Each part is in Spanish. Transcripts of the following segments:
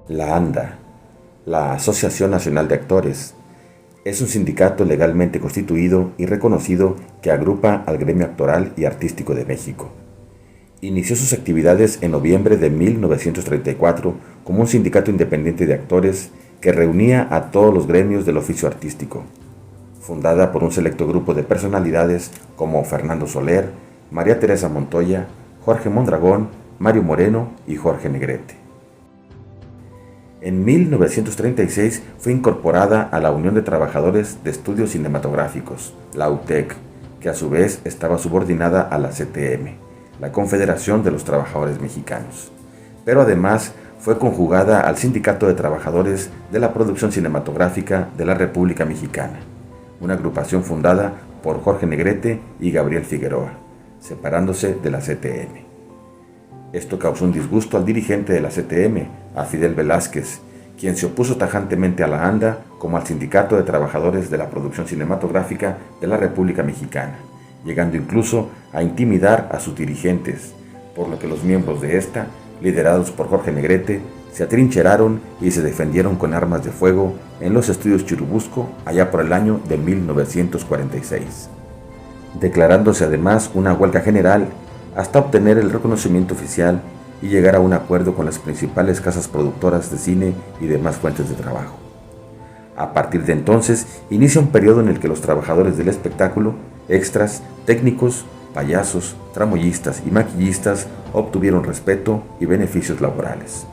La ANDA, la Asociación Nacional de Actores, es un sindicato legalmente constituido y reconocido que agrupa al gremio actoral y artístico de México. Inició sus actividades en noviembre de 1934 como un sindicato independiente de actores que reunía a todos los gremios del oficio artístico, fundada por un selecto grupo de personalidades como Fernando Soler, María Teresa Montoya, Jorge Mondragón, Mario Moreno y Jorge Negrete. En 1936 fue incorporada a la Unión de Trabajadores de Estudios Cinematográficos, la UTEC, que a su vez estaba subordinada a la CTM, la Confederación de los Trabajadores Mexicanos. Pero además fue conjugada al Sindicato de Trabajadores de la Producción Cinematográfica de la República Mexicana, una agrupación fundada por Jorge Negrete y Gabriel Figueroa, separándose de la CTM. Esto causó un disgusto al dirigente de la CTM, a Fidel Velázquez, quien se opuso tajantemente a la ANDA como al Sindicato de Trabajadores de la Producción Cinematográfica de la República Mexicana, llegando incluso a intimidar a sus dirigentes, por lo que los miembros de esta, liderados por Jorge Negrete, se atrincheraron y se defendieron con armas de fuego en los estudios Churubusco allá por el año de 1946, declarándose además una huelga general hasta obtener el reconocimiento oficial y llegar a un acuerdo con las principales casas productoras de cine y demás fuentes de trabajo. A partir de entonces, inicia un periodo en el que los trabajadores del espectáculo, extras, técnicos, payasos, tramoyistas y maquillistas obtuvieron respeto y beneficios laborales.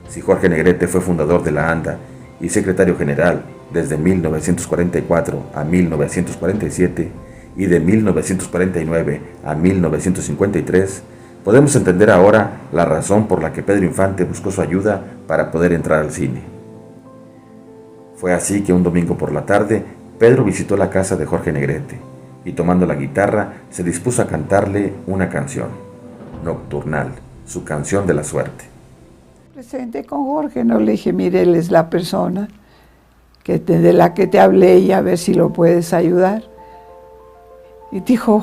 Si Jorge Negrete fue fundador de la ANDA y secretario general desde 1944 a 1947, y de 1949 a 1953, podemos entender ahora la razón por la que Pedro Infante buscó su ayuda para poder entrar al cine. Fue así que un domingo por la tarde, Pedro visitó la casa de Jorge Negrete y tomando la guitarra se dispuso a cantarle una canción, Nocturnal, su canción de la suerte. Presenté con Jorge, no le dije, mire, él es la persona de la que te hablé y a ver si lo puedes ayudar. Y dijo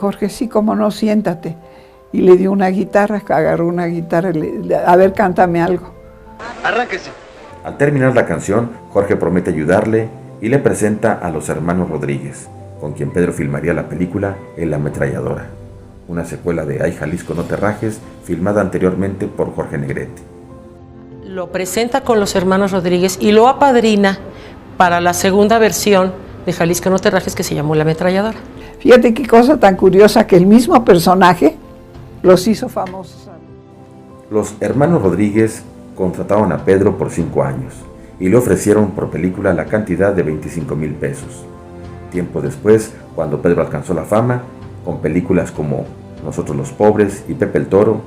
Jorge, sí, cómo no, siéntate. Y le dio una guitarra, agarró una guitarra y a ver, cántame algo. Arránquese. Al terminar la canción, Jorge promete ayudarle y le presenta a los hermanos Rodríguez, con quien Pedro filmaría la película El Ametralladora, una secuela de Ay Jalisco no te rajes, filmada anteriormente por Jorge Negrete. Lo presenta con los hermanos Rodríguez y lo apadrina para la segunda versión de Jalisco no te rajes, que se llamó La Ametralladora. Fíjate qué cosa tan curiosa, que el mismo personaje los hizo famosos. Los hermanos Rodríguez contrataron a Pedro por 5 años y le ofrecieron por película la cantidad de 25,000 pesos. Tiempo después, cuando Pedro alcanzó la fama, con películas como Nosotros los Pobres y Pepe el Toro,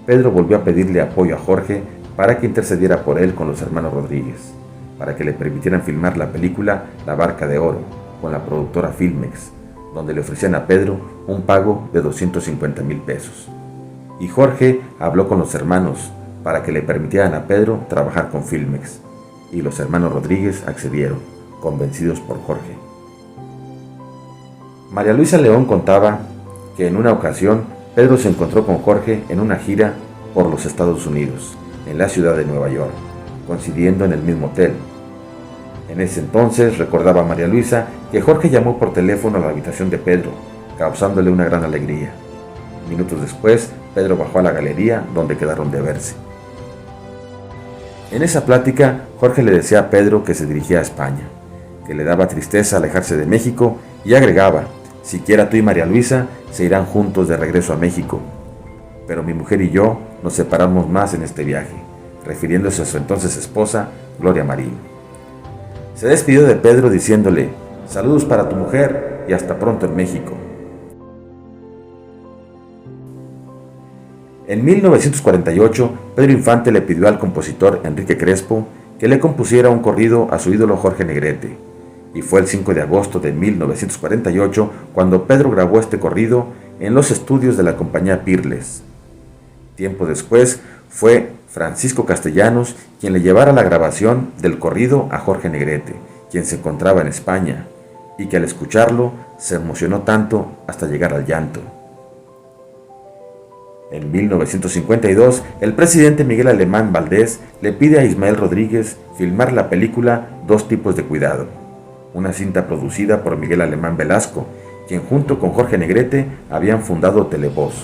Pedro volvió a pedirle apoyo a Jorge para que intercediera por él con los hermanos Rodríguez, para que le permitieran filmar la película La Barca de Oro con la productora Filmex, donde le ofrecían a Pedro un pago de 250,000 pesos. Y Jorge habló con los hermanos para que le permitieran a Pedro trabajar con Filmex, y los hermanos Rodríguez accedieron, convencidos por Jorge. María Luisa León contaba que en una ocasión Pedro se encontró con Jorge en una gira por los Estados Unidos, en la ciudad de Nueva York, coincidiendo en el mismo hotel. En ese entonces, recordaba María Luisa, que Jorge llamó por teléfono a la habitación de Pedro, causándole una gran alegría. Minutos después, Pedro bajó a la galería donde quedaron de verse. En esa plática, Jorge le decía a Pedro que se dirigía a España, que le daba tristeza alejarse de México y agregaba, siquiera tú y María Luisa se irán juntos de regreso a México, pero mi mujer y yo nos separamos más en este viaje, refiriéndose a su entonces esposa, Gloria Marín. Se despidió de Pedro diciéndole, saludos para tu mujer y hasta pronto en México. En 1948, Pedro Infante le pidió al compositor Enrique Crespo que le compusiera un corrido a su ídolo Jorge Negrete, y fue el 5 de agosto de 1948 cuando Pedro grabó este corrido en los estudios de la compañía Pirles. Tiempo después, fue Francisco Castellanos quien le llevara la grabación del corrido a Jorge Negrete, quien se encontraba en España, y que al escucharlo se emocionó tanto hasta llegar al llanto. En 1952, el presidente Miguel Alemán Valdés le pide a Ismael Rodríguez filmar la película Dos tipos de cuidado, una cinta producida por Miguel Alemán Velasco, quien junto con Jorge Negrete habían fundado Televoz.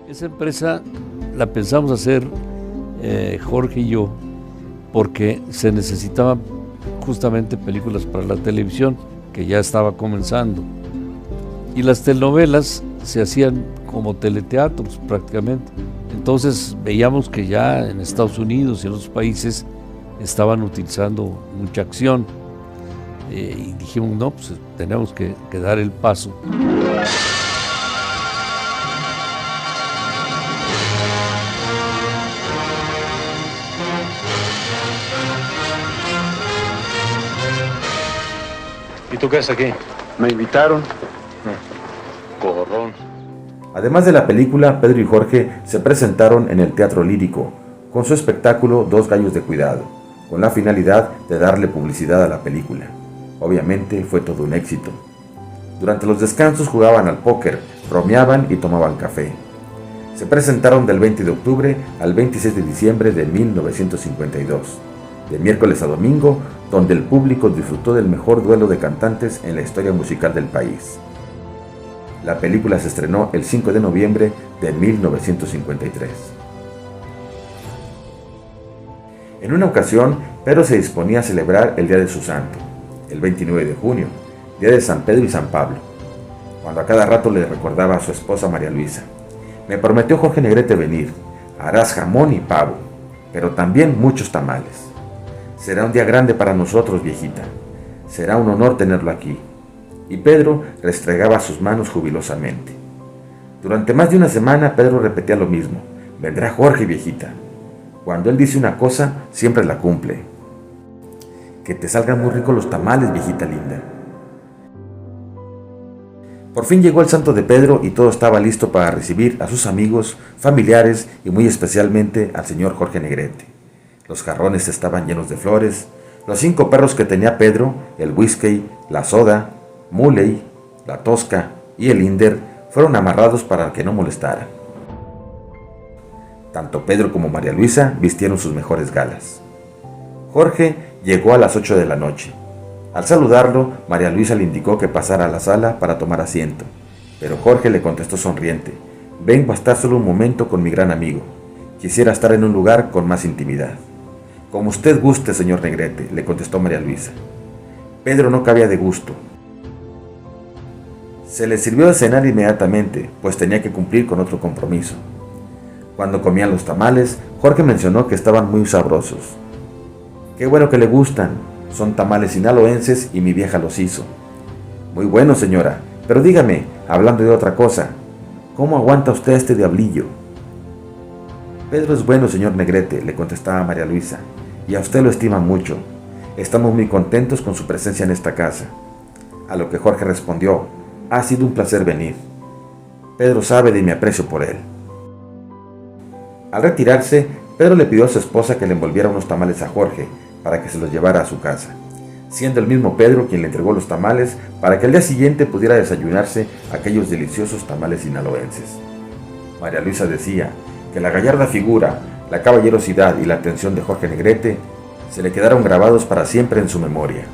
Esa empresa la pensamos hacer Jorge y yo porque se necesitaban justamente películas para la televisión, que ya estaba comenzando. Y las telenovelas se hacían como teleteatros prácticamente. Entonces veíamos que ya en Estados Unidos y en otros países estaban utilizando mucha acción. Y dijimos, no, pues tenemos que dar el paso. ¿Y tú qué haces aquí? Me invitaron. Gorrón. Además de la película, Pedro y Jorge se presentaron en el Teatro Lírico con su espectáculo Dos gallos de cuidado, con la finalidad de darle publicidad a la película. Obviamente fue todo un éxito. Durante los descansos jugaban al póker, bromeaban y tomaban café. Se presentaron del 20 de octubre al 26 de diciembre de 1952, de miércoles a domingo, donde el público disfrutó del mejor duelo de cantantes en la historia musical del país. La película se estrenó el 5 de noviembre de 1953. En una ocasión, Pedro se disponía a celebrar el día de su santo, el 29 de junio, día de San Pedro y San Pablo, cuando a cada rato le recordaba a su esposa María Luisa: me prometió Jorge Negrete venir, harás jamón y pavo, pero también muchos tamales. Será un día grande para nosotros, viejita, será un honor tenerlo aquí. Y Pedro restregaba sus manos jubilosamente. Durante más de una semana Pedro repetía lo mismo: vendrá Jorge, viejita. Cuando él dice una cosa, siempre la cumple. Que te salgan muy ricos los tamales, viejita linda. Por fin llegó el santo de Pedro y todo estaba listo para recibir a sus amigos, familiares y muy especialmente al señor Jorge Negrete. Los jarrones estaban llenos de flores, los 5 perros que tenía Pedro, el whisky, la soda, Muley, la Tosca y el Inder, fueron amarrados para que no molestaran. Tanto Pedro como María Luisa vistieron sus mejores galas. Jorge llegó a las 8 de la noche. Al saludarlo, María Luisa le indicó que pasara a la sala para tomar asiento, pero Jorge le contestó sonriente: vengo a estar solo un momento con mi gran amigo. Quisiera estar en un lugar con más intimidad. Como usted guste, señor Negrete, le contestó María Luisa. Pedro no cabía de gusto. Se le sirvió de cenar inmediatamente, pues tenía que cumplir con otro compromiso. Cuando comían los tamales, Jorge mencionó que estaban muy sabrosos. Qué bueno que le gustan, son tamales sinaloenses y mi vieja los hizo. Muy bueno, señora, pero dígame, hablando de otra cosa, ¿cómo aguanta usted este diablillo? Pedro es bueno, señor Negrete, le contestaba María Luisa, y a usted lo estima mucho. Estamos muy contentos con su presencia en esta casa. A lo que Jorge respondió: ha sido un placer venir. Pedro sabe de mi aprecio por él. Al retirarse, Pedro le pidió a su esposa que le envolviera unos tamales a Jorge para que se los llevara a su casa, siendo el mismo Pedro quien le entregó los tamales para que al día siguiente pudiera desayunarse aquellos deliciosos tamales sinaloenses. María Luisa decía que la gallarda figura, la caballerosidad y la atención de Jorge Negrete se le quedaron grabados para siempre en su memoria.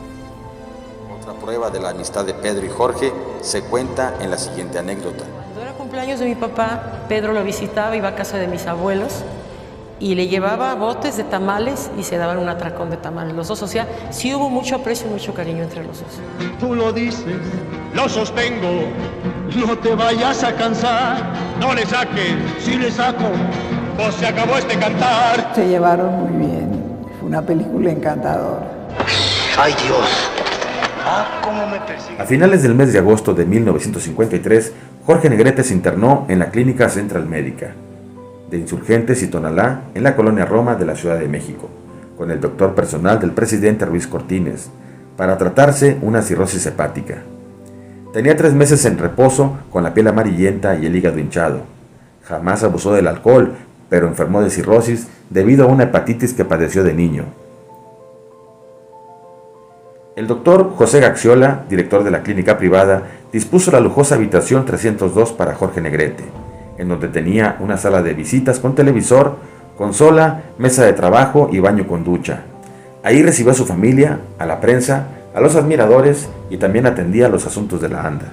Otra prueba de la amistad de Pedro y Jorge se cuenta en la siguiente anécdota. Cuando era cumpleaños de mi papá, Pedro lo visitaba, iba a casa de mis abuelos y le llevaba botes de tamales y se daban un atracón de tamales los dos. O sea, sí hubo mucho aprecio y mucho cariño entre los dos. Tú lo dices, lo sostengo, no te vayas a cansar, no le saques, si le saco, pues se acabó este cantar. Se llevaron muy bien, fue una película encantadora. ¡Ay, Dios! ¿Cómo me persigue? A finales del mes de agosto de 1953, Jorge Negrete se internó en la Clínica Central Médica de Insurgentes y Tonalá, en la colonia Roma de la Ciudad de México, con el doctor personal del presidente Ruiz Cortines, para tratarse una cirrosis hepática. Tenía 3 meses en reposo, con la piel amarillenta y el hígado hinchado. Jamás abusó del alcohol, pero enfermó de cirrosis debido a una hepatitis que padeció de niño. El doctor José Gaxiola, director de la clínica privada, dispuso la lujosa habitación 302 para Jorge Negrete, en donde tenía una sala de visitas con televisor, consola, mesa de trabajo y baño con ducha. Ahí recibió a su familia, a la prensa, a los admiradores y también atendía los asuntos de la ANDA.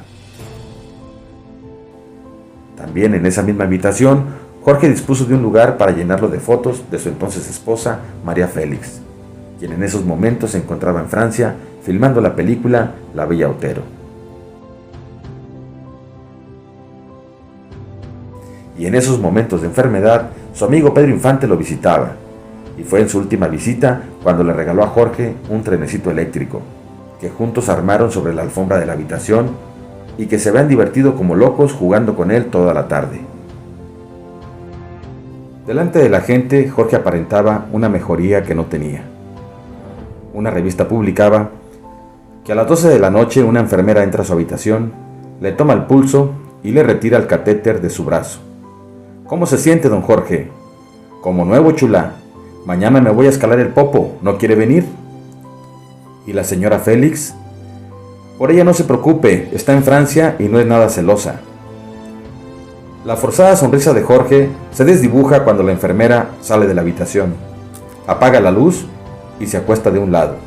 También en esa misma habitación, Jorge dispuso de un lugar para llenarlo de fotos de su entonces esposa, María Félix, quien en esos momentos se encontraba en Francia filmando la película La Bella Otero. Y en esos momentos de enfermedad, su amigo Pedro Infante lo visitaba, y fue en su última visita cuando le regaló a Jorge un trenecito eléctrico, que juntos armaron sobre la alfombra de la habitación y que se habían divertido como locos jugando con él toda la tarde. Delante de la gente, Jorge aparentaba una mejoría que no tenía. Una revista publicaba que a las 12 de la noche una enfermera entra a su habitación, le toma el pulso y le retira el catéter de su brazo. ¿Cómo se siente, don Jorge? Como nuevo, chula. Mañana me voy a escalar el Popo, ¿no quiere venir? ¿Y la señora Félix? Por ella no se preocupe, está en Francia y no es nada celosa. La forzada sonrisa de Jorge se desdibuja cuando la enfermera sale de la habitación, apaga la luz y se acuesta de un lado,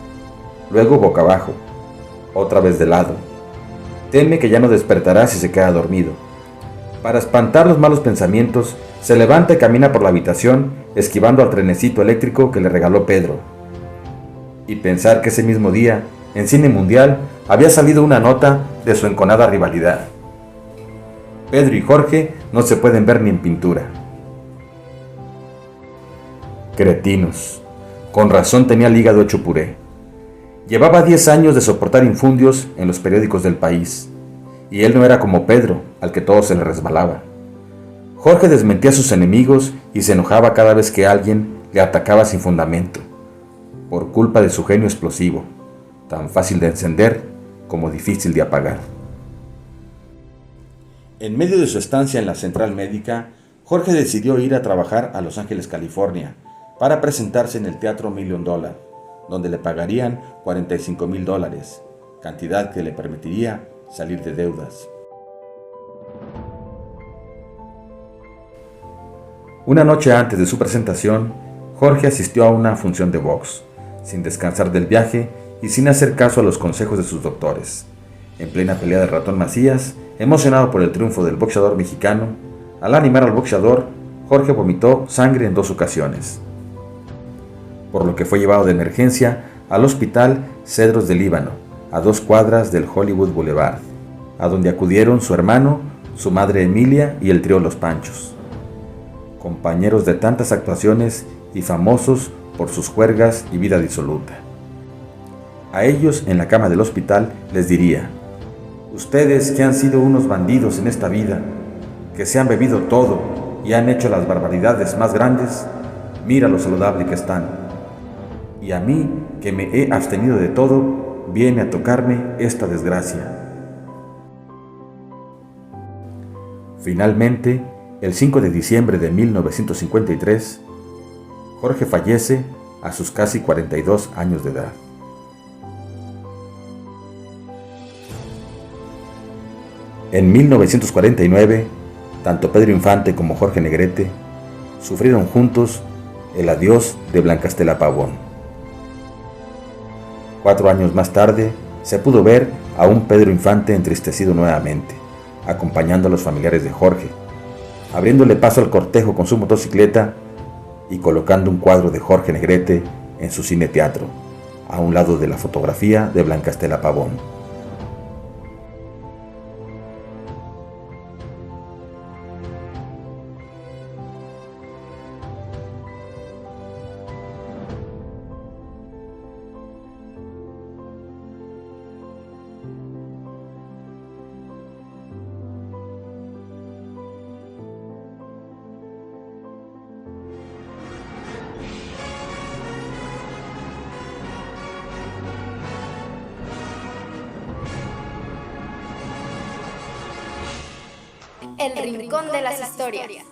luego boca abajo, otra vez de lado. Teme que ya no despertará si se queda dormido. Para espantar los malos pensamientos, se levanta y camina por la habitación, esquivando al trenecito eléctrico que le regaló Pedro. Y pensar que ese mismo día, en Cine Mundial, había salido una nota de su enconada rivalidad. Pedro y Jorge no se pueden ver ni en pintura. Cretinos. Con razón tenía el hígado hecho puré. Llevaba 10 años de soportar infundios en los periódicos del país, y él no era como Pedro, al que todo se le resbalaba. Jorge desmentía a sus enemigos y se enojaba cada vez que alguien le atacaba sin fundamento, por culpa de su genio explosivo, tan fácil de encender como difícil de apagar. En medio de su estancia en la central médica, Jorge decidió ir a trabajar a Los Ángeles, California, para presentarse en el Teatro $1 Million, donde le pagarían $45,000, cantidad que le permitiría salir de deudas. Una noche antes de su presentación, Jorge asistió a una función de box, sin descansar del viaje y sin hacer caso a los consejos de sus doctores. En plena pelea del Ratón Macías, emocionado por el triunfo del boxeador mexicano, al animar al boxeador, Jorge vomitó sangre en 2 ocasiones, por lo que fue llevado de emergencia al Hospital Cedros del Líbano, a 2 cuadras del Hollywood Boulevard, a donde acudieron su hermano, su madre Emilia y el trío Los Panchos, compañeros de tantas actuaciones y famosos por sus juergas y vida disoluta. A ellos, en la cama del hospital, les diría: ustedes que han sido unos bandidos en esta vida, que se han bebido todo y han hecho las barbaridades más grandes, mira lo saludable que están. Y a mí, que me he abstenido de todo, viene a tocarme esta desgracia. Finalmente, el 5 de diciembre de 1953, Jorge fallece a sus casi 42 años de edad. En 1949, tanto Pedro Infante como Jorge Negrete sufrieron juntos el adiós de Blanca Estela Pavón. 4 años más tarde, se pudo ver a un Pedro Infante entristecido nuevamente, acompañando a los familiares de Jorge, abriéndole paso al cortejo con su motocicleta y colocando un cuadro de Jorge Negrete en su cine teatro, a un lado de la fotografía de Blanca Estela Pavón. El Rincón de las Historias.